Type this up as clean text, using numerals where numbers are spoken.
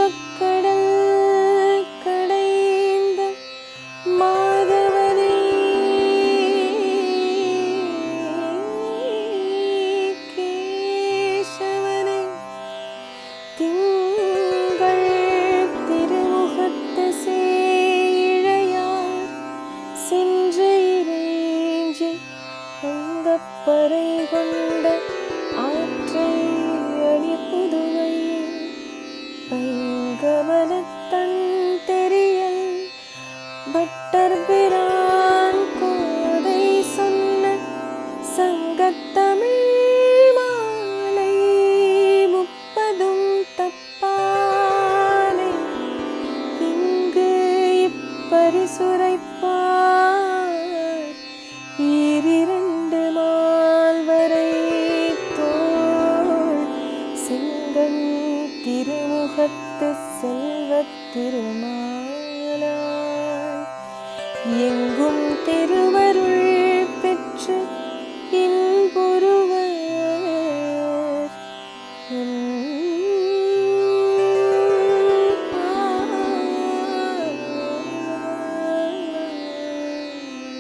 வங்கக்கடல் கடைந்த மாதவனே கேசவனை திங்கள் திருமுகத்து சேழையார் சென்று இறைஞ்சி அங்கப்பறை கொண்ட ஆற்றை அணி புதுவை பைங்கமலத்தன் தெரியல் பட்டர் பிரான் கோதை சொன்ன சங்கத்தமிழ் மாலை முப்பதும் தப்பானை இங்கு இப்பரிசுரைப்பார் ஈரிரண்டு மால்வரை தோள் செங்கண் திருமுகத்து செல்வத் திருமாலாய் எங்கும் திருவருள் பெற்று